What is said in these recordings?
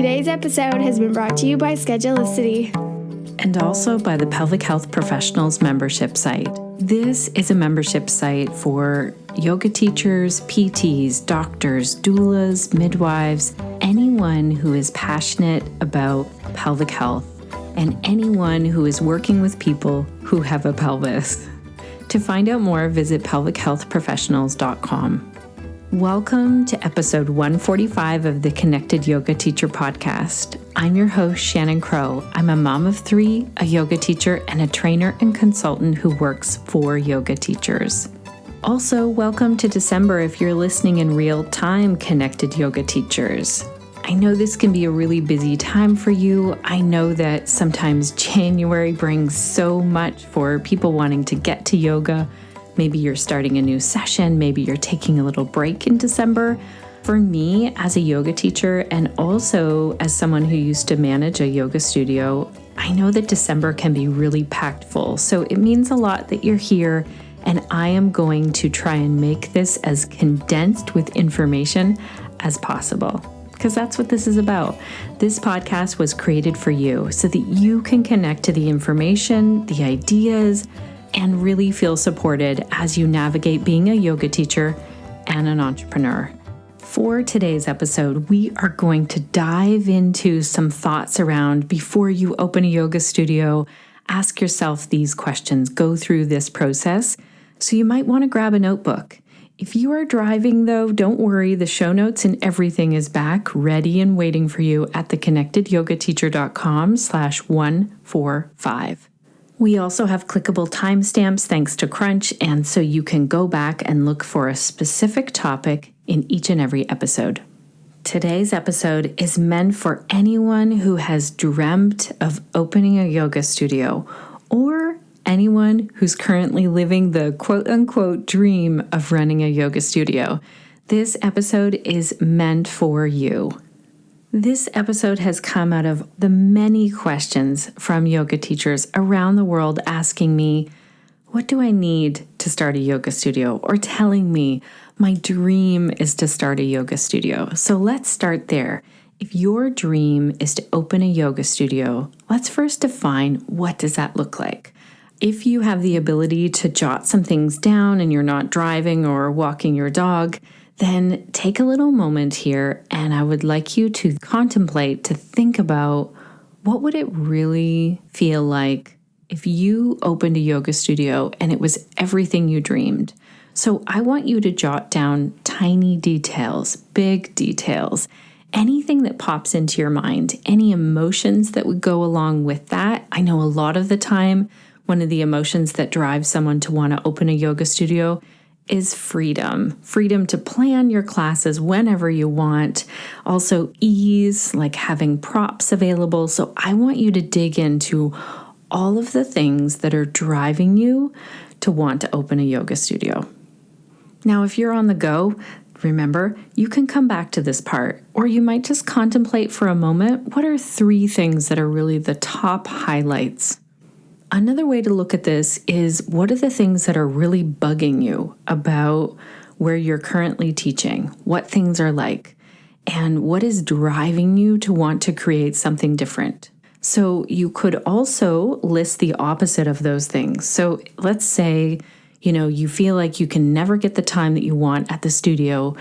Today's episode has been brought to you by Schedulicity. And also by the Pelvic Health Professionals membership site. This is a membership site for yoga teachers, PTs, doctors, doulas, midwives, anyone who is passionate about pelvic health, and anyone who is working with people who have a pelvis. To find out more, visit pelvichealthprofessionals.com. Welcome to episode 145 of the Connected Yoga Teacher podcast. I'm your host, Shannon Crow. I'm a mom of three, a yoga teacher, and a trainer and consultant who works for yoga teachers. Also, welcome to December if you're listening in real time, Connected Yoga Teachers. I know this can be a really busy time for you. I know that sometimes January brings so much for people wanting to get to yoga. Maybe you're starting a new session. Maybe you're taking a little break in December. For me, as a yoga teacher and also as someone who used to manage a yoga studio, I know that December can be really packed full. So it means a lot that you're here, and I am going to try and make this as condensed with information as possible, because that's what this is about. This podcast was created for you so that you can connect to the information, the ideas, and really feel supported as you navigate being a yoga teacher and an entrepreneur. For today's episode, we are going to dive into some thoughts around before you open a yoga studio. Ask yourself these questions, go through this process. So you might want to grab a notebook. If you are driving though, don't worry, the show notes and everything is back, ready and waiting for you at theconnectedyogateacher.com/145. We also have clickable timestamps thanks to Crunch, and so you can go back and look for a specific topic in each and every episode. Today's episode is meant for anyone who has dreamt of opening a yoga studio, or anyone who's currently living the quote-unquote dream of running a yoga studio. This episode is meant for you. This episode has come out of the many questions from yoga teachers around the world asking me, what do I need to start a yoga studio? Or telling me, my dream is to start a yoga studio. So let's start there. If your dream is to open a yoga studio, let's first define what does that look like. If you have the ability to jot some things down and you're not driving or walking your dog, then take a little moment here, and I would like you to contemplate, to think about what would it really feel like if you opened a yoga studio and it was everything you dreamed. So I want you to jot down tiny details, big details, anything that pops into your mind, any emotions that would go along with that. I know a lot of the time, one of the emotions that drives someone to want to open a yoga studio is freedom. Freedom to plan your classes whenever you want. Also ease, like having props available. So I want you to dig into all of the things that are driving you to want to open a yoga studio. Now, if you're on the go, remember, you can come back to this part, or you might just contemplate for a moment, what are 3 things that are really the top highlights? Another way to look at this is, what are the things that are really bugging you about where you're currently teaching? What things are like? And what is driving you to want to create something different? So you could also list the opposite of those things. So let's say, you feel like you can never get the time that you want at the studio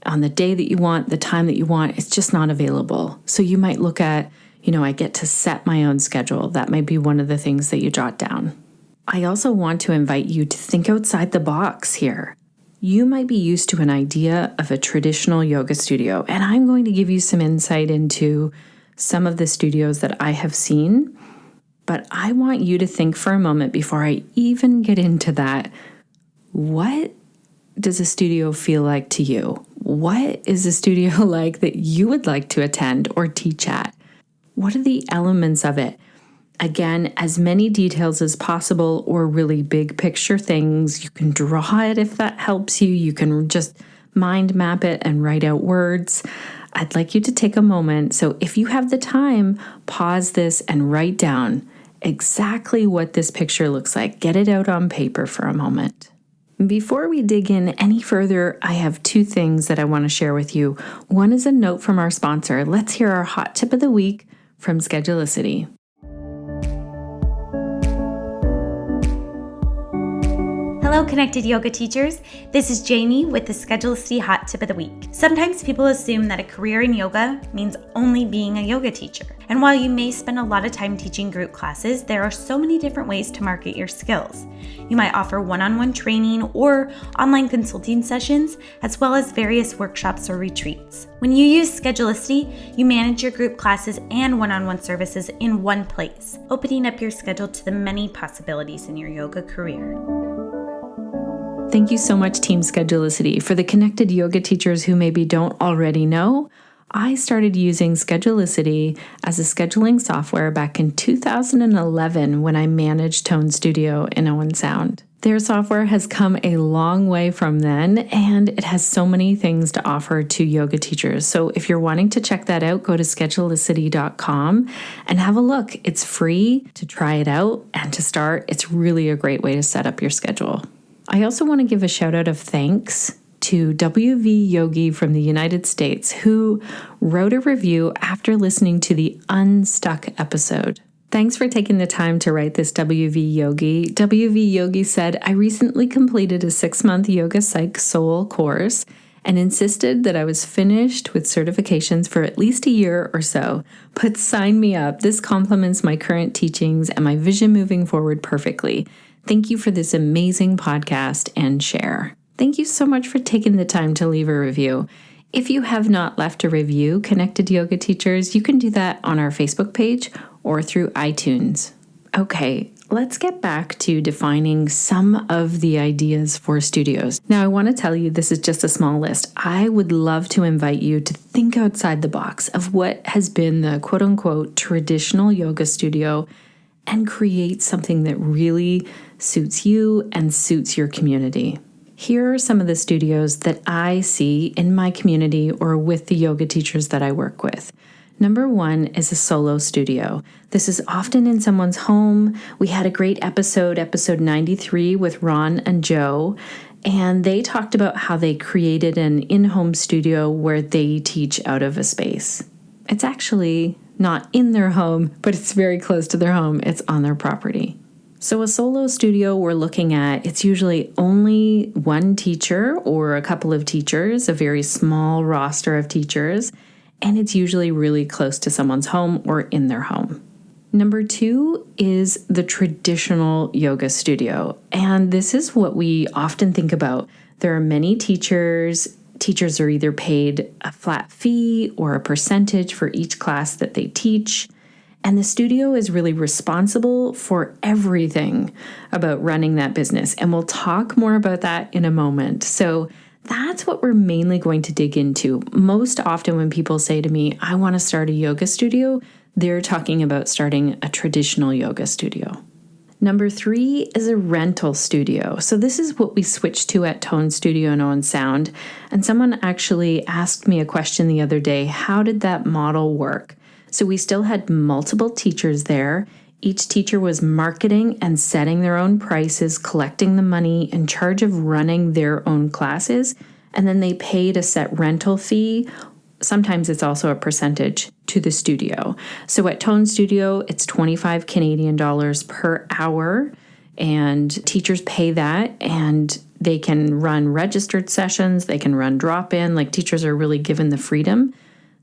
on the day that you want, the time that you want. It's just not available. So you might look at, I get to set my own schedule. That might be one of the things that you jot down. I also want to invite you to think outside the box here. You might be used to an idea of a traditional yoga studio, and I'm going to give you some insight into some of the studios that I have seen. But I want you to think for a moment before I even get into that. What does a studio feel like to you? What is a studio like that you would like to attend or teach at? What are the elements of it? Again, as many details as possible, or really big picture things. You can draw it if that helps you. You can just mind map it and write out words. I'd like you to take a moment. So if you have the time, pause this and write down exactly what this picture looks like. Get it out on paper for a moment. Before we dig in any further, I have two things that I want to share with you. One is a note from our sponsor. Let's hear our hot tip of the week from Schedulicity. Hello, Connected Yoga teachers. This is Jamie with the Schedulicity Hot Tip of the Week. Sometimes people assume that a career in yoga means only being a yoga teacher. And while you may spend a lot of time teaching group classes, there are so many different ways to market your skills. You might offer one-on-one training or online consulting sessions, as well as various workshops or retreats. When you use Schedulicity, you manage your group classes and one-on-one services in one place, opening up your schedule to the many possibilities in your yoga career. Thank you so much, Team Schedulicity. For the connected yoga teachers who maybe don't already know, I started using Schedulicity as a scheduling software back in 2011 when I managed Tone Studio in Owen Sound. Their software has come a long way from then, and it has so many things to offer to yoga teachers. So if you're wanting to check that out, go to Schedulicity.com and have a look. It's free to try it out, and to start, it's really a great way to set up your schedule. I also want to give a shout out of thanks to WV Yogi from the United States, who wrote a review after listening to the Unstuck episode. Thanks for taking the time to write this, WV Yogi. WV Yogi said, I recently completed a 6-month Yoga Psych Soul course and insisted that I was finished with certifications for at least a year or so. But sign me up. This complements my current teachings and my vision moving forward perfectly. Thank you for this amazing podcast and share. Thank you so much for taking the time to leave a review. If you have not left a review, Connected Yoga Teachers, you can do that on our Facebook page or through iTunes. Okay, let's get back to defining some of the ideas for studios. Now, I want to tell you this is just a small list. I would love to invite you to think outside the box of what has been the quote-unquote traditional yoga studio and create something that really suits you and suits your community. Here are some of the studios that I see in my community or with the yoga teachers that I work with. Number 1 is a solo studio. This is often in someone's home. We had a great episode 93 with Ron and Joe, and they talked about how they created an in-home studio where they teach out of a space. It's actually not in their home, but it's very close to their home. It's on their property. So a solo studio we're looking at, it's usually only one teacher or a couple of teachers, a very small roster of teachers, and it's usually really close to someone's home or in their home. Number 2 is the traditional yoga studio, and this is what we often think about. There are many teachers. Teachers are either paid a flat fee or a percentage for each class that they teach. And the studio is really responsible for everything about running that business. And we'll talk more about that in a moment. So that's what we're mainly going to dig into. Most often when people say to me, I want to start a yoga studio, they're talking about starting a traditional yoga studio. Number 3 is a rental studio. So this is what we switched to at Tone Studio and Owen Sound. And someone actually asked me a question the other day, how did that model work? So we still had multiple teachers there. Each teacher was marketing and setting their own prices, collecting the money, in charge of running their own classes, and then they paid a set rental fee. Sometimes it's also a percentage to the studio. So at Tone Studio, it's 25 Canadian dollars per hour, and teachers pay that, and they can run registered sessions, they can run drop-in, like teachers are really given the freedom.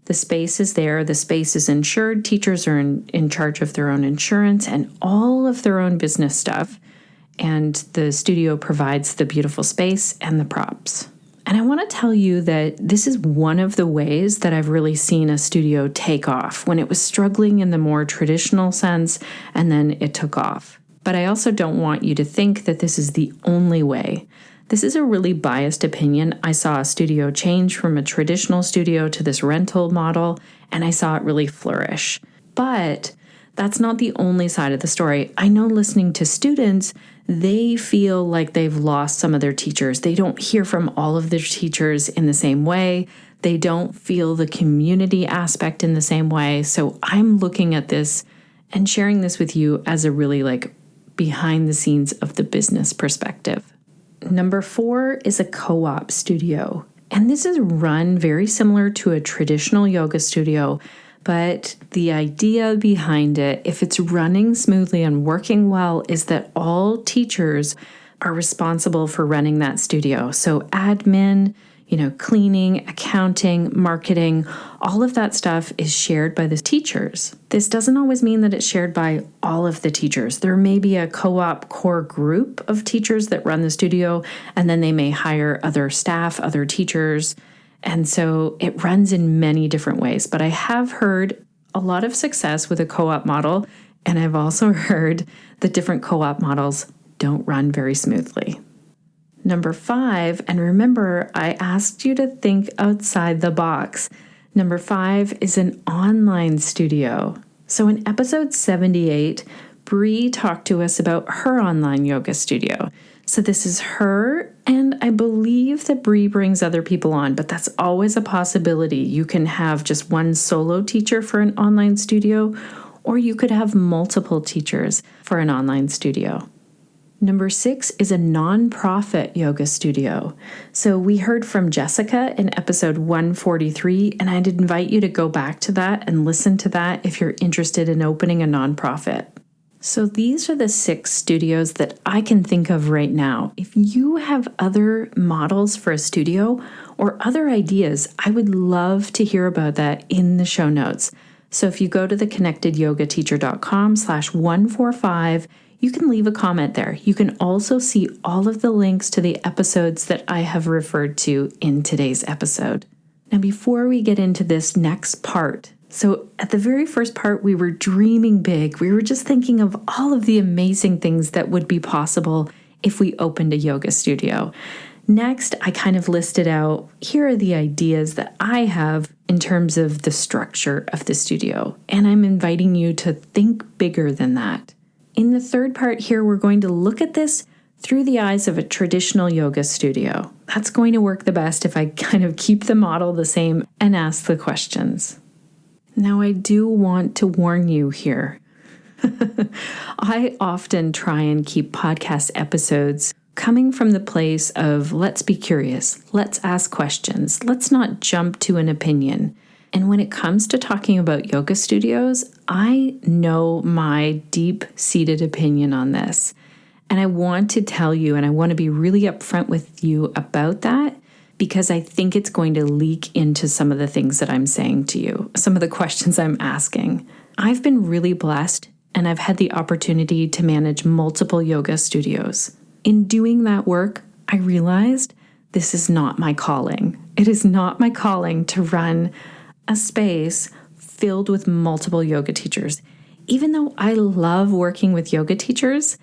The space is there, the space is insured, teachers are in charge of their own insurance and all of their own business stuff, and the studio provides the beautiful space and the props. And I want to tell you that this is one of the ways that I've really seen a studio take off, when it was struggling in the more traditional sense, and then it took off. But I also don't want you to think that this is the only way. This is a really biased opinion. I saw a studio change from a traditional studio to this rental model, and I saw it really flourish. But that's not the only side of the story. I know listening to students, they feel like they've lost some of their teachers. They don't hear from all of their teachers in the same way. They don't feel the community aspect in the same way. So I'm looking at this and sharing this with you as a really behind the scenes of the business perspective. Number 4 is a co-op studio. And this is run very similar to a traditional yoga studio, but the idea behind it, if it's running smoothly and working well, is that all teachers are responsible for running that studio. So admin, cleaning, accounting, marketing, all of that stuff is shared by the teachers. This doesn't always mean that it's shared by all of the teachers. There may be a co-op core group of teachers that run the studio, and then they may hire other staff, other teachers. And so it runs in many different ways. But I have heard a lot of success with a co-op model, and I've also heard that different co-op models don't run very smoothly. Number 5, and remember, I asked you to think outside the box. Number 5 is an online studio. So in episode 78, Bree talked to us about her online yoga studio. So this is her, and I believe that Bree brings other people on, but that's always a possibility. You can have just one solo teacher for an online studio, or you could have multiple teachers for an online studio. Number 6 is a nonprofit yoga studio. So we heard from Jessica in episode 143, and I'd invite you to go back to that and listen to that if you're interested in opening a nonprofit. So these are the 6 studios that I can think of right now. If you have other models for a studio or other ideas, I would love to hear about that in the show notes. So if you go to theconnectedyogateacher.com/145, you can leave a comment there. You can also see all of the links to the episodes that I have referred to in today's episode. Now, before we get into this next part, so at the very first part, we were dreaming big. We were just thinking of all of the amazing things that would be possible if we opened a yoga studio. Next, I kind of listed out, here are the ideas that I have in terms of the structure of the studio. And I'm inviting you to think bigger than that. In the third part here, we're going to look at this through the eyes of a traditional yoga studio. That's going to work the best if I kind of keep the model the same and ask the questions. Now, I do want to warn you here. I often try and keep podcast episodes coming from the place of let's be curious, let's ask questions, let's not jump to an opinion. And when it comes to talking about yoga studios, I know my deep-seated opinion on this. And I want to tell you, and I want to be really upfront with you about that, because I think it's going to leak into some of the things that I'm saying to you, some of the questions I'm asking. I've been really blessed, and I've had the opportunity to manage multiple yoga studios. In doing that work, I realized this is not my calling. It is not my calling to run a space filled with multiple yoga teachers. Even though I love working with yoga teachers,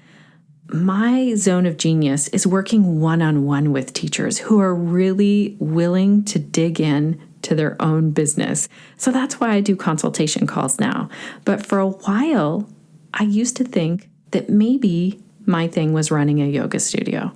my zone of genius is working one-on-one with teachers who are really willing to dig in to their own business. So that's why I do consultation calls now. But for a while, I used to think that maybe my thing was running a yoga studio.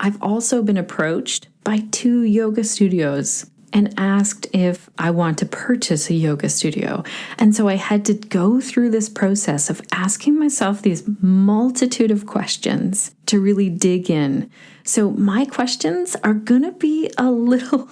I've also been approached by 2 yoga studios and asked if I want to purchase a yoga studio. And so I had to go through this process of asking myself these multitude of questions to really dig in. So my questions are going to be a little,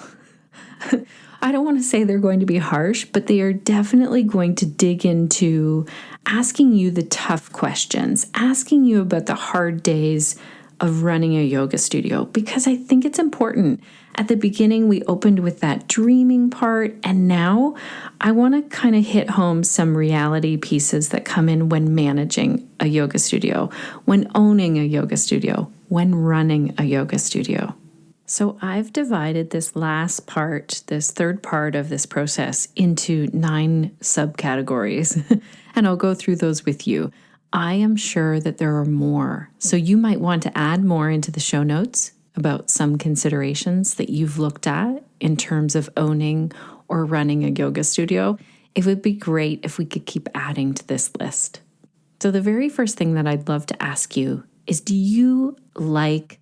I don't want to say they're going to be harsh, but they are definitely going to dig into asking you the tough questions, asking you about the hard days of running a yoga studio, because I think it's important. At the beginning, we opened with that dreaming part, and now I want to kind of hit home some reality pieces that come in when managing a yoga studio, when owning a yoga studio, when running a yoga studio. So I've divided this last part, this third part of this process, into 9 subcategories, and I'll go through those with you. I am sure that there are more, so you might want to add more into the show notes about some considerations that you've looked at in terms of owning or running a yoga studio. It would be great if we could keep adding to this list. So the very first thing that I'd love to ask you is, do you like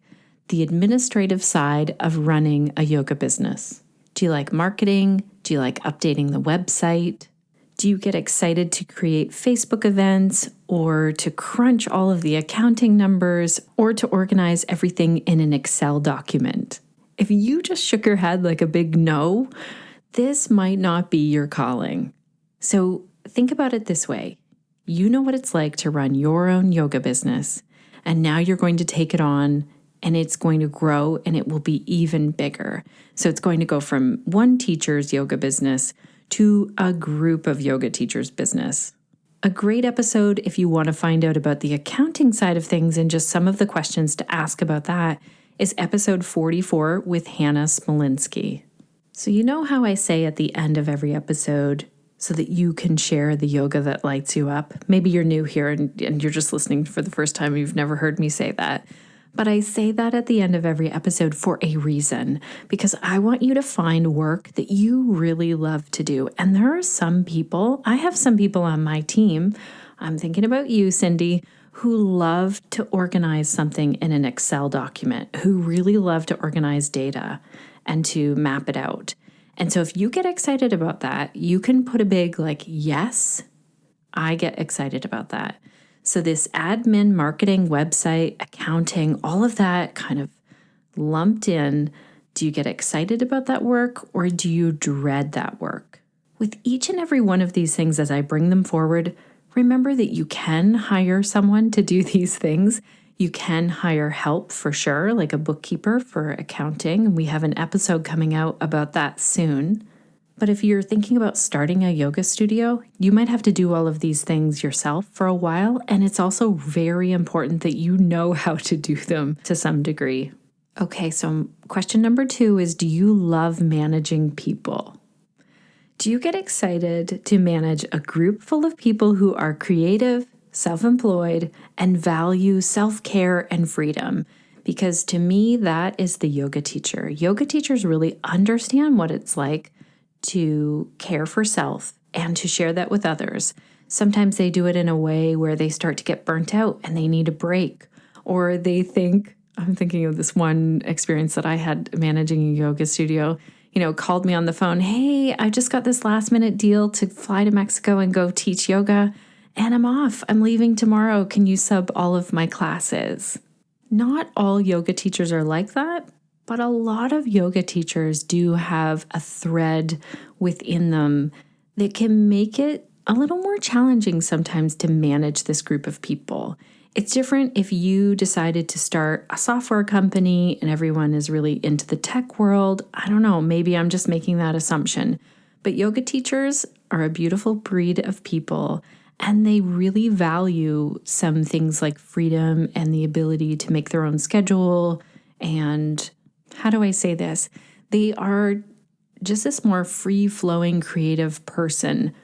the administrative side of running a yoga business? Do you like marketing? Do you like updating the website? Do you get excited to create Facebook events or to crunch all of the accounting numbers or to organize everything in an Excel document? If you just shook your head like a big no, this might not be your calling. So think about it this way. You know what it's like to run your own yoga business, and now you're going to take it on and it's going to grow and it will be even bigger. So it's going to go from one teacher's yoga business to a group of yoga teachers' business. A great episode if you want to find out about the accounting side of things and just some of the questions to ask about that is episode 44 with Hannah Smolinski. So you know how I say at the end of every episode, so that you can share the yoga that lights you up? Maybe you're new here and you're just listening for the first time. You've never heard me say that. But I say that at the end of every episode for a reason, because I want you to find work that you really love to do. And there are some people, I have some people on my team, I'm thinking about you, Cindy, who love to organize something in an Excel document, who really love to organize data and to map it out. And so if you get excited about that, you can put a big yes, I get excited about that. So this admin, marketing, website, accounting, all of that kind of lumped in. Do you get excited about that work or do you dread that work? With each and every one of these things as I bring them forward, remember that you can hire someone to do these things. You can hire help for sure, like a bookkeeper for accounting. And we have an episode coming out about that soon. But if you're thinking about starting a yoga studio, you might have to do all of these things yourself for a while. And it's also very important that you know how to do them to some degree. Okay, so question number 2 is, do you love managing people? Do you get excited to manage a group full of people who are creative, self-employed, and value self-care and freedom? Because to me, that is the yoga teacher. Yoga teachers really understand what it's like to care for self and to share that with others. Sometimes they do it in a way where they start to get burnt out and they need a break, or they think, I'm thinking of this one experience that I had managing a yoga studio, called me on the phone, hey, I just got this last minute deal to fly to Mexico and go teach yoga, and I'm off. I'm leaving tomorrow. Can you sub all of my classes? Not all yoga teachers are like that, but a lot of yoga teachers do have a thread within them that can make it a little more challenging sometimes to manage this group of people. It's different if you decided to start a software company and everyone is really into the tech world. I don't know, maybe I'm just making that assumption. But yoga teachers are a beautiful breed of people, and they really value some things like freedom and the ability to make their own schedule. And how do I say this? They are just this more free-flowing, creative person.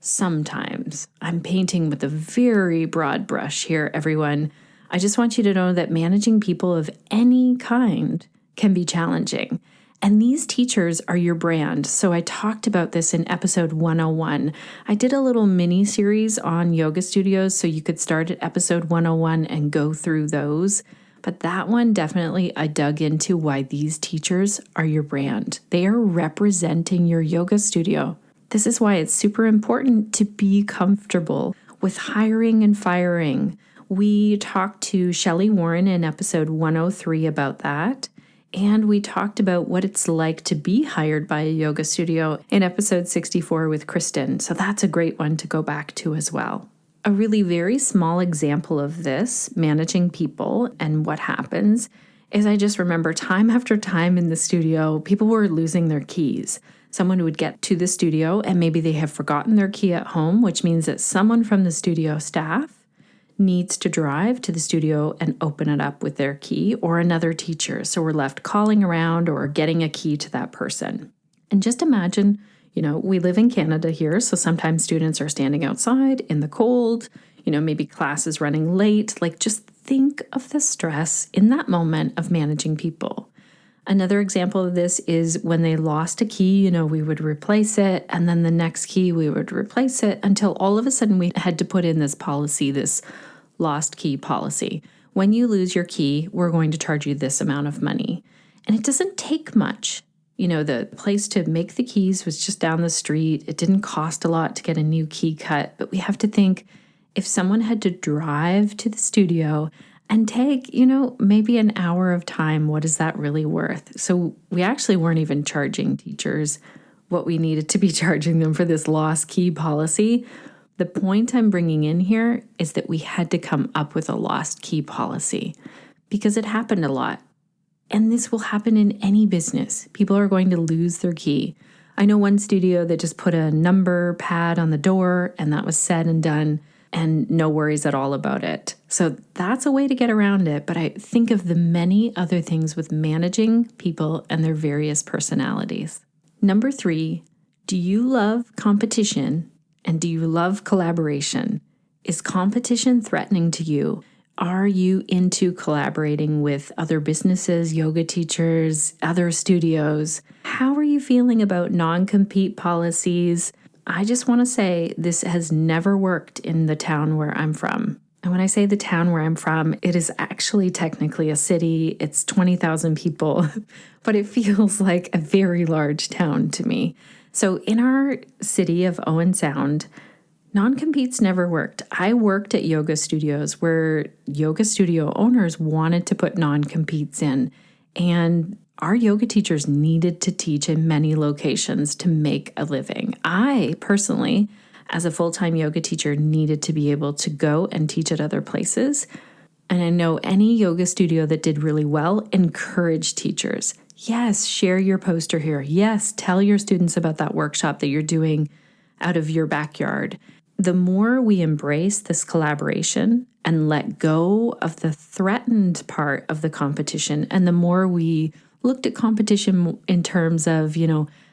Sometimes. I'm painting with a very broad brush here, everyone. I just want you to know that managing people of any kind can be challenging. And these teachers are your brand. So I talked about this in episode 101. I did a little mini series on yoga studios, so you could start at episode 101 and go through those. But that one, definitely, I dug into why these teachers are your brand. They are representing your yoga studio. This is why it's super important to be comfortable with hiring and firing. We talked to Shelley Warren in episode 103 about that. And we talked about what it's like to be hired by a yoga studio in episode 64 with Kristen. So that's a great one to go back to as well. A really very small example of this, managing people and what happens, is I just remember time after time in the studio, people were losing their keys. Someone would get to the studio and maybe they have forgotten their key at home, which means that someone from the studio staff needs to drive to the studio and open it up with their key, or another teacher. So we're left calling around or getting a key to that person. And just imagine, we live in Canada here, so sometimes students are standing outside in the cold, maybe class is running late. Just think of the stress in that moment of managing people. Another example of this is when they lost a key, we would replace it, and then the next key we would replace it until all of a sudden we had to put in this policy, this lost key policy. When you lose your key, we're going to charge you this amount of money. And it doesn't take much. The place to make the keys was just down the street. It didn't cost a lot to get a new key cut, but we have to think if someone had to drive to the studio and take, maybe an hour of time, what is that really worth? So we actually weren't even charging teachers what we needed to be charging them for this lost key policy. The point I'm bringing in here is that we had to come up with a lost key policy because it happened a lot. And this will happen in any business. People are going to lose their key. I know one studio that just put a number pad on the door and that was said and done and no worries at all about it. So that's a way to get around it. But I think of the many other things with managing people and their various personalities. Number 3, do you love competition and do you love collaboration? Is competition threatening to you? Are you into collaborating with other businesses, yoga teachers, other studios? How are you feeling about non-compete policies? I just want to say this has never worked in the town where I'm from. And when I say the town where I'm from, it is actually technically a city. It's 20,000 people, but it feels like a very large town to me. So in our city of Owen Sound, non-competes never worked. I worked at yoga studios where yoga studio owners wanted to put non-competes in, and our yoga teachers needed to teach in many locations to make a living. I personally, as a full-time yoga teacher, needed to be able to go and teach at other places. And I know any yoga studio that did really well encouraged teachers. Yes, share your poster here. Yes, tell your students about that workshop that you're doing out of your backyard. The more we embrace this collaboration and let go of the threatened part of the competition, and the more we looked at competition in terms of,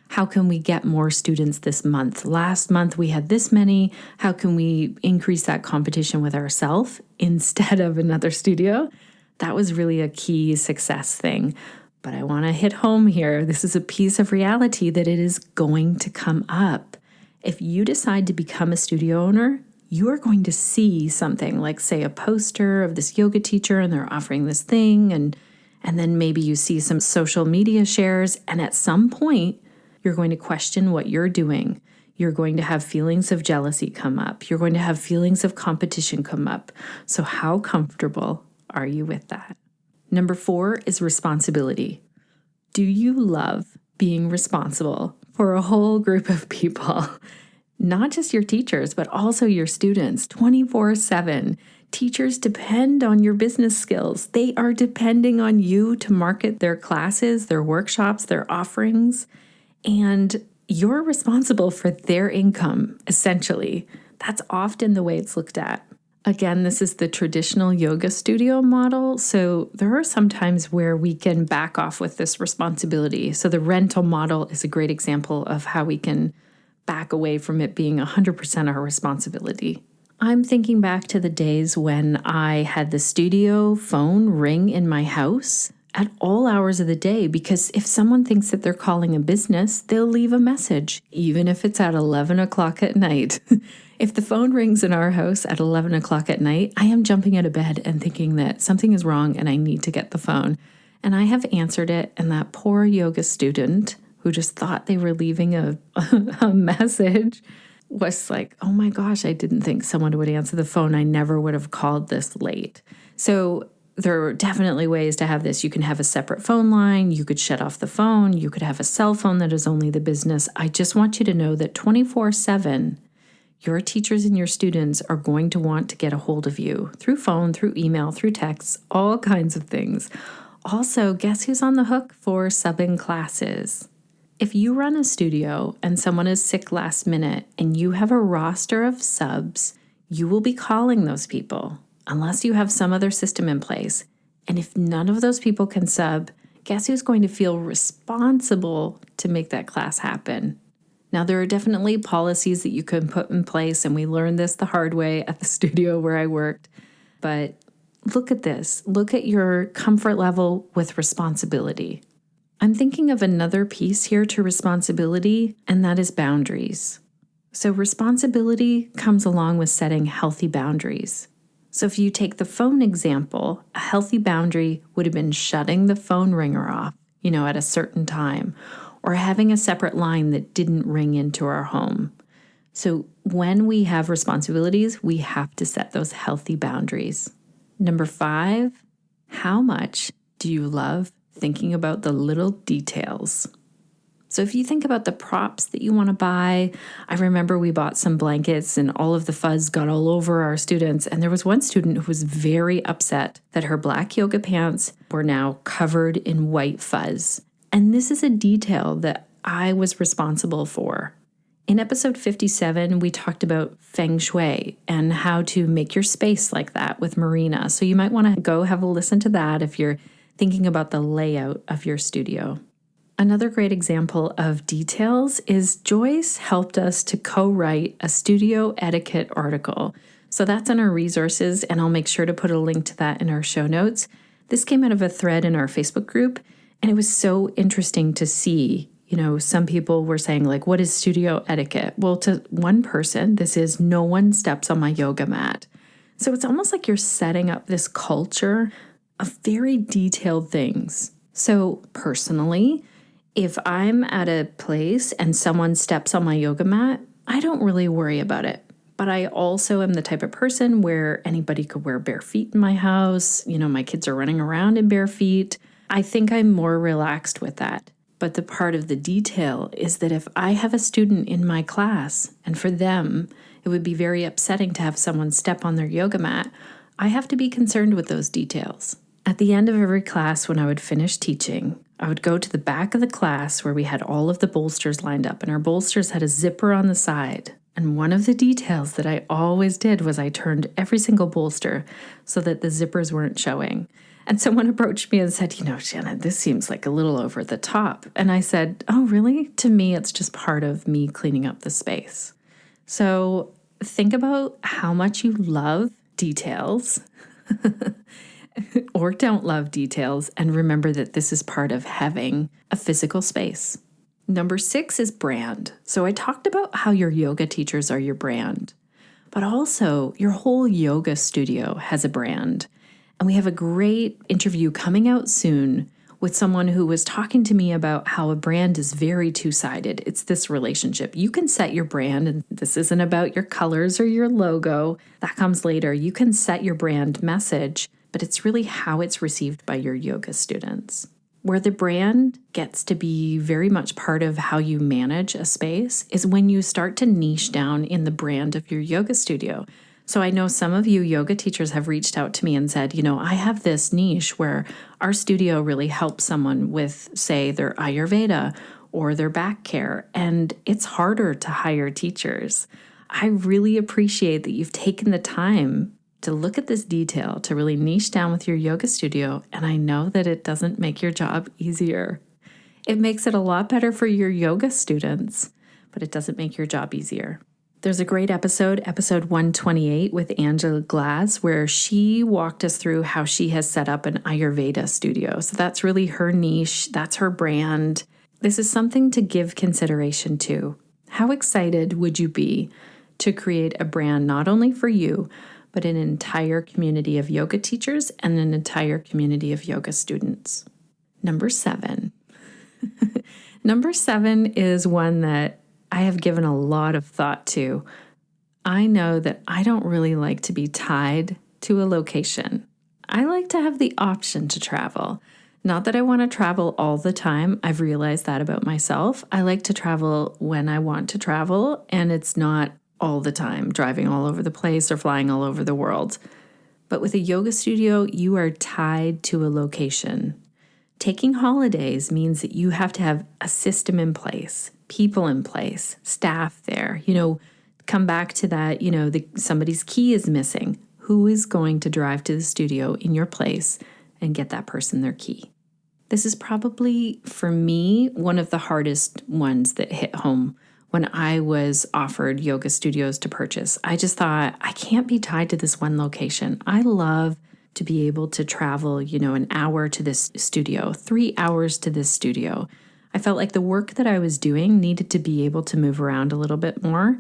how can we get more students this month? Last month we had this many. How can we increase that competition with ourselves instead of another studio? That was really a key success thing. But I want to hit home here. This is a piece of reality that it is going to come up. If you decide to become a studio owner, you are going to see something like, say, a poster of this yoga teacher and they're offering this thing. And then maybe you see some social media shares. And at some point, you're going to question what you're doing. You're going to have feelings of jealousy come up. You're going to have feelings of competition come up. So how comfortable are you with that? Number 4 is responsibility. Do you love being responsible for a whole group of people? Not just your teachers, but also your students 24/7. Teachers depend on your business skills. They are depending on you to market their classes, their workshops, their offerings, and you're responsible for their income, essentially. That's often the way it's looked at. Again, this is the traditional yoga studio model, so there are some times where we can back off with this responsibility. So the rental model is a great example of how we can back away from it being 100% our responsibility. I'm thinking back to the days when I had the studio phone ring in my house at all hours of the day, because if someone thinks that they're calling a business, they'll leave a message, even if it's at 11 o'clock at night. If the phone rings in our house at 11 o'clock at night, I am jumping out of bed and thinking that something is wrong and I need to get the phone. And I have answered it, and that poor yoga student who just thought they were leaving a message was like, oh my gosh, I didn't think someone would answer the phone. I never would have called this late. So there are definitely ways to have this. You can have a separate phone line. You could shut off the phone. You could have a cell phone that is only the business. I just want you to know that 24/7, your teachers and your students are going to want to get a hold of you through phone, through email, through texts, all kinds of things. Also, guess who's on the hook for subbing classes? If you run a studio and someone is sick last minute and you have a roster of subs, you will be calling those people unless you have some other system in place. And if none of those people can sub, guess who's going to feel responsible to make that class happen? Now, there are definitely policies that you can put in place, and we learned this the hard way at the studio where I worked. But look at this. Look at your comfort level with responsibility. I'm thinking of another piece here to responsibility, and that is boundaries. So responsibility comes along with setting healthy boundaries. So if you take the phone example, a healthy boundary would have been shutting the phone ringer off, at a certain time, or having a separate line that didn't ring into our home. So when we have responsibilities, we have to set those healthy boundaries. Number 5, how much do you love thinking about the little details? So if you think about the props that you want to buy, I remember we bought some blankets and all of the fuzz got all over our students. And there was one student who was very upset that her black yoga pants were now covered in white fuzz. And this is a detail that I was responsible for. In episode 57, we talked about feng shui and how to make your space like that with Marina. So you might want to go have a listen to that if you're thinking about the layout of your studio. Another great example of details is Joyce helped us to co-write a studio etiquette article. So that's in our resources, and I'll make sure to put a link to that in our show notes. This came out of a thread in our Facebook group, and it was so interesting to see. Some people were saying, like, what is studio etiquette? Well, to one person, this is no one steps on my yoga mat. So it's almost like you're setting up this culture of very detailed things. So personally, if I'm at a place and someone steps on my yoga mat, I don't really worry about it. But I also am the type of person where anybody could wear bare feet in my house. My kids are running around in bare feet. I think I'm more relaxed with that. But the part of the detail is that if I have a student in my class and for them, it would be very upsetting to have someone step on their yoga mat, I have to be concerned with those details. At the end of every class, when I would finish teaching, I would go to the back of the class where we had all of the bolsters lined up, and our bolsters had a zipper on the side. And one of the details that I always did was I turned every single bolster so that the zippers weren't showing. And someone approached me and said, Shannon, this seems like a little over the top. And I said, oh, really? To me, it's just part of me cleaning up the space. So think about how much you love details or don't love details, and remember that this is part of having a physical space. Number 6 is brand. So I talked about how your yoga teachers are your brand, but also your whole yoga studio has a brand. And we have a great interview coming out soon with someone who was talking to me about how a brand is very two-sided. It's this relationship. You can set your brand, and this isn't about your colors or your logo. That comes later. You can set your brand message, but it's really how it's received by your yoga students. Where the brand gets to be very much part of how you manage a space is when you start to niche down in the brand of your yoga studio. So I know some of you yoga teachers have reached out to me and said, I have this niche where our studio really helps someone with, say, their Ayurveda or their back care, and it's harder to hire teachers. I really appreciate that you've taken the time to look at this detail, to really niche down with your yoga studio, and I know that it doesn't make your job easier. It makes it a lot better for your yoga students, but it doesn't make your job easier. There's a great episode 128 with Angela Glass, where she walked us through how she has set up an Ayurveda studio. So that's really her niche. That's her brand. This is something to give consideration to. How excited would you be to create a brand not only for you, but an entire community of yoga teachers and an entire community of yoga students? Number 7. Number 7 is one that I have given a lot of thought to. I know that I don't really like to be tied to a location. I like to have the option to travel. Not that I want to travel all the time. I've realized that about myself. I like to travel when I want to travel, and it's not all the time, driving all over the place or flying all over the world. But with a yoga studio, you are tied to a location. Taking holidays means that you have to have a system in place, people in place, staff there. Come back to that, somebody's key is missing. Who is going to drive to the studio in your place and get that person their key? This is probably, for me, one of the hardest ones that hit home when I was offered yoga studios to purchase. I just thought, I can't be tied to this one location. I love to be able to travel, an hour to this studio, 3 hours to this studio. I felt like the work that I was doing needed to be able to move around a little bit more.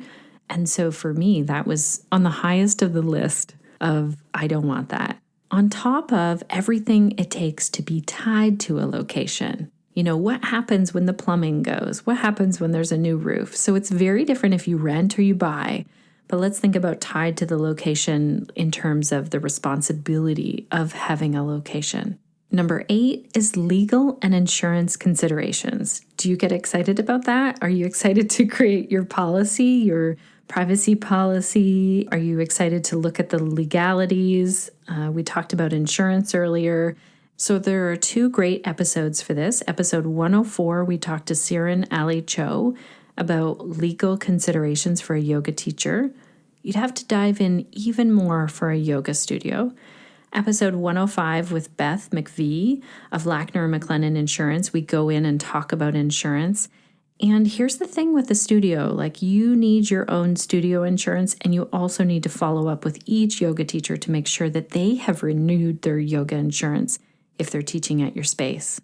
And so for me, that was on the highest of the list of, I don't want that. On top of everything it takes to be tied to a location. What happens when the plumbing goes? What happens when there's a new roof? So it's very different if you rent or you buy. But let's think about tied to the location in terms of the responsibility of having a location. Number 8 is legal and insurance considerations. Do you get excited about that? Are you excited to create your policy, your privacy policy? Are you excited to look at the legalities? We talked about insurance earlier. So there are 2 great episodes for this. Episode 104, we talked to Siren Ali Cho about legal considerations for a yoga teacher. You'd have to dive in even more for a yoga studio. Episode 105 with Beth McVie of Lackner & McLennan Insurance, we go in and talk about insurance. And here's the thing with the studio, you need your own studio insurance, and you also need to follow up with each yoga teacher to make sure that they have renewed their yoga insurance if they're teaching at your space.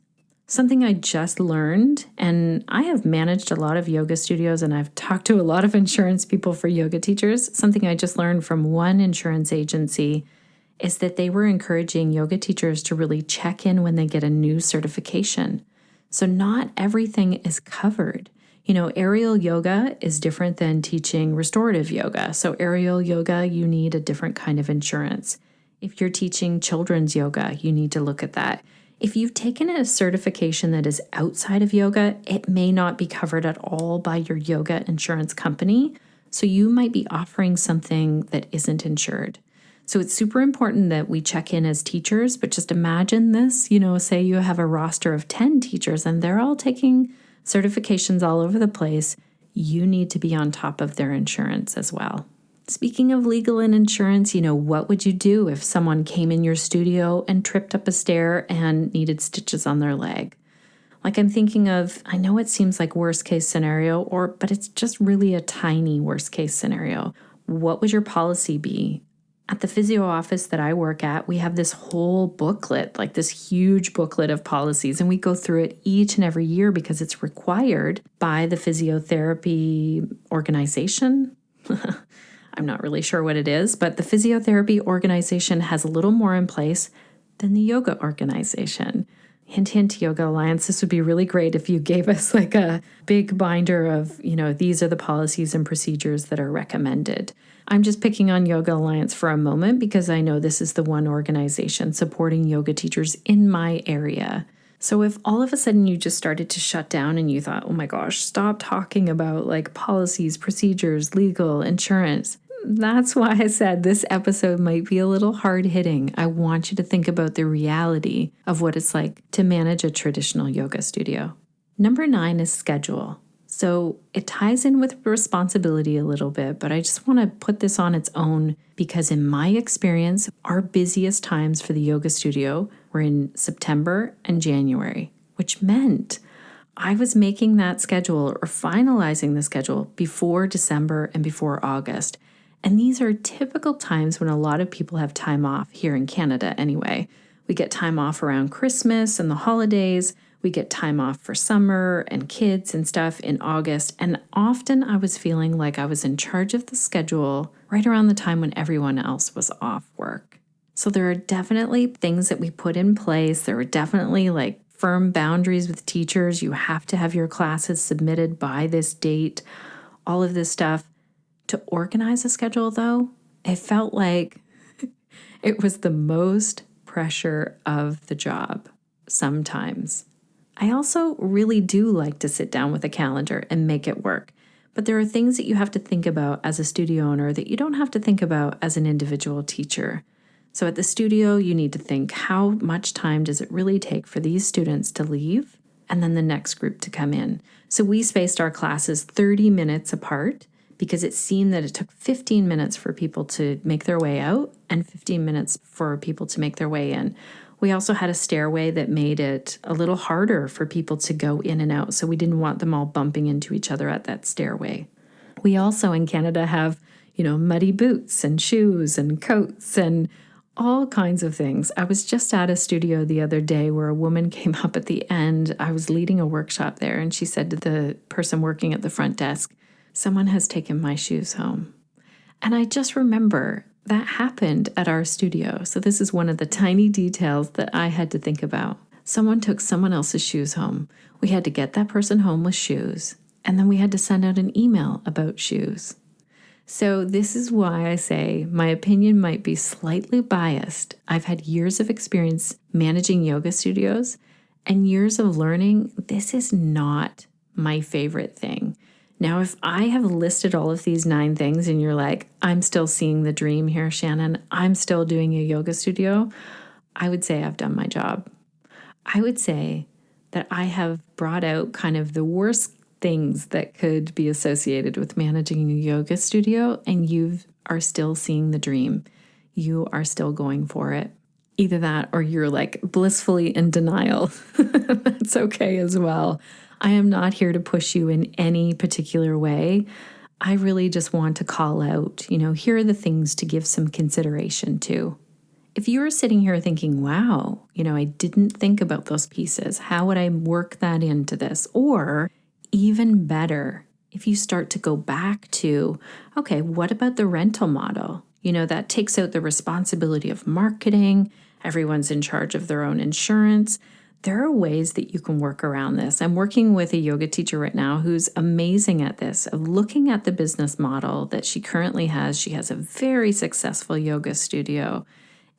Something I just learned, and I have managed a lot of yoga studios and I've talked to a lot of insurance people for yoga teachers. Something I just learned from one insurance agency is that they were encouraging yoga teachers to really check in when they get a new certification. So not everything is covered. Aerial yoga is different than teaching restorative yoga. So aerial yoga, you need a different kind of insurance. If you're teaching children's yoga, you need to look at that. If you've taken a certification that is outside of yoga, it may not be covered at all by your yoga insurance company. So you might be offering something that isn't insured. So it's super important that we check in as teachers, but just imagine this, say you have a roster of 10 teachers and they're all taking certifications all over the place. You need to be on top of their insurance as well. Speaking of legal and insurance, what would you do if someone came in your studio and tripped up a stair and needed stitches on their leg? I'm thinking of, I know it seems like worst case scenario, but it's just really a tiny worst case scenario. What would your policy be? At the physio office that I work at, we have this whole booklet, this huge booklet of policies, and we go through it each and every year because it's required by the physiotherapy organization. I'm not really sure what it is, but the physiotherapy organization has a little more in place than the yoga organization. Hint, hint, Yoga Alliance, this would be really great if you gave us a big binder of, these are the policies and procedures that are recommended. I'm just picking on Yoga Alliance for a moment because I know this is the one organization supporting yoga teachers in my area. So if all of a sudden you just started to shut down and you thought, oh my gosh, stop talking about policies, procedures, legal, insurance, that's why I said this episode might be a little hard-hitting. I want you to think about the reality of what it's like to manage a traditional yoga studio. Number 9 is schedule. So it ties in with responsibility a little bit, but I just want to put this on its own because in my experience, our busiest times for the yoga studio were in September and January, which meant I was making that schedule or finalizing the schedule before December and before August. And these are typical times when a lot of people have time off here in Canada anyway. We get time off around Christmas and the holidays. We get time off for summer and kids and stuff in August. And often I was feeling like I was in charge of the schedule right around the time when everyone else was off work. So there are definitely things that we put in place. There are definitely firm boundaries with teachers. You have to have your classes submitted by this date, all of this stuff. To organize a schedule, though, it felt like it was the most pressure of the job sometimes. I also really do like to sit down with a calendar and make it work. But there are things that you have to think about as a studio owner that you don't have to think about as an individual teacher. So at the studio, you need to think, how much time does it really take for these students to leave and then the next group to come in? So we spaced our classes 30 minutes apart, because it seemed that it took 15 minutes for people to make their way out and 15 minutes for people to make their way in. We also had a stairway that made it a little harder for people to go in and out, so we didn't want them all bumping into each other at that stairway. We also in Canada have, muddy boots and shoes and coats and all kinds of things. I was just at a studio the other day where a woman came up at the end. I was leading a workshop there, and she said to the person working at the front desk, "Someone has taken my shoes home." And I just remember that happened at our studio. So this is one of the tiny details that I had to think about. Someone took someone else's shoes home. We had to get that person home with shoes, and then we had to send out an email about shoes. So this is why I say my opinion might be slightly biased. I've had years of experience managing yoga studios and years of learning. This is not my favorite thing. Now, if I have listed all of these 9 things and you're like, I'm still seeing the dream here, Shannon, I'm still doing a yoga studio, I would say I've done my job. I would say that I have brought out kind of the worst things that could be associated with managing a yoga studio, and you are still seeing the dream. You are still going for it. Either that or you're like blissfully in denial. That's okay as well. I am not here to push you in any particular way. I really just want to call out, here are the things to give some consideration to. If you are sitting here thinking, wow, I didn't think about those pieces. How would I work that into this? Or even better, if you start to go back to, okay, what about the rental model? That takes out the responsibility of marketing. Everyone's in charge of their own insurance. There are ways that you can work around this. I'm working with a yoga teacher right now who's amazing at this, of looking at the business model that she currently has. She has a very successful yoga studio,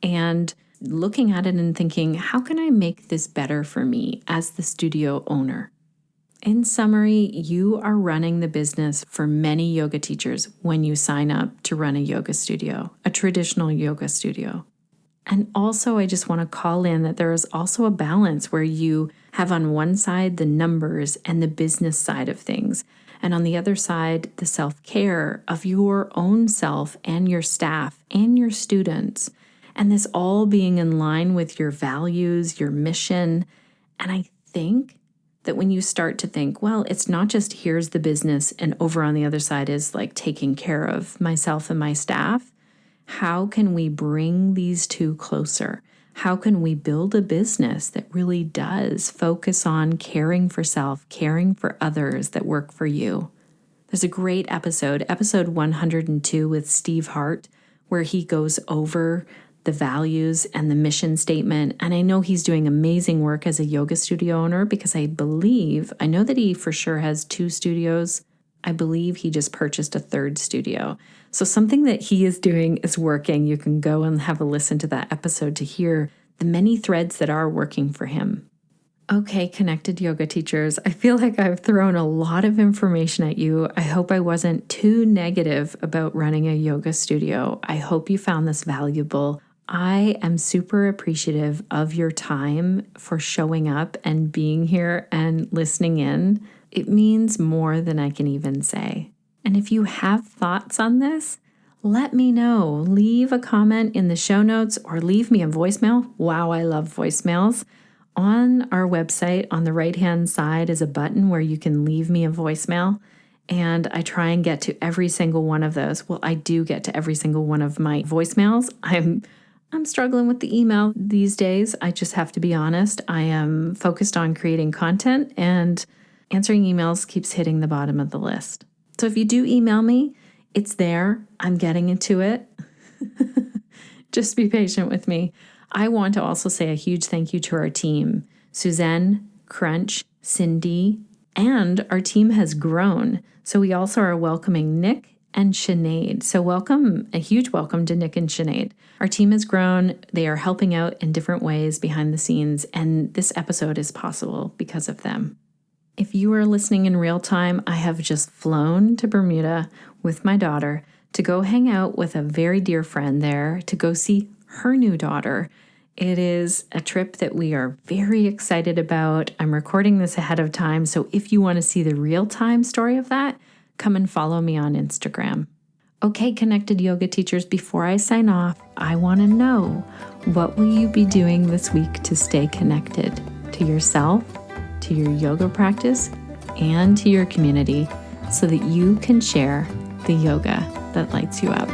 and looking at it and thinking, how can I make this better for me as the studio owner? In summary, you are running the business for many yoga teachers when you sign up to run a yoga studio, a traditional yoga studio. And also, I just want to call in that there is also a balance where you have on one side the numbers and the business side of things, and on the other side, the self-care of your own self and your staff and your students, and this all being in line with your values, your mission. And I think that when you start to think, well, it's not just here's the business and over on the other side is like taking care of myself and my staff. How can we bring these two closer? How can we build a business that really does focus on caring for self, caring for others that work for you? There's a great episode 102 with Steve Hart, where he goes over the values and the mission statement. And I know he's doing amazing work as a yoga studio owner because I know that he for sure has 2 studios. I believe he just purchased a 3rd studio. So something that he is doing is working. You can go and have a listen to that episode to hear the many threads that are working for him. Okay, connected yoga teachers, I feel like I've thrown a lot of information at you. I hope I wasn't too negative about running a yoga studio. I hope you found this valuable. I am super appreciative of your time for showing up and being here and listening in. It means more than I can even say. And if you have thoughts on this, let me know. Leave a comment in the show notes or leave me a voicemail. Wow, I love voicemails. On our website, on the right-hand side is a button where you can leave me a voicemail. And I try and get to every single one of those. Well, I do get to every single one of my voicemails. I'm struggling with the email these days. I just have to be honest. I am focused on creating content, and answering emails keeps hitting the bottom of the list. So if you do email me, it's there. I'm getting into it. Just be patient with me. I want to also say a huge thank you to our team, Suzanne, Crunch, Cindy, and our team has grown. So we also are welcoming Nick and Sinead. So a huge welcome to Nick and Sinead. Our team has grown. They are helping out in different ways behind the scenes, and this episode is possible because of them. If you are listening in real time, I have just flown to Bermuda with my daughter to go hang out with a very dear friend there, to go see her new daughter. It is a trip that we are very excited about. I'm recording this ahead of time, so if you want to see the real-time story of that, come and follow me on Instagram. Okay, connected yoga teachers, before I sign off, I want to know, what will you be doing this week to stay connected to yourself, to your yoga practice, and to your community so that you can share the yoga that lights you up?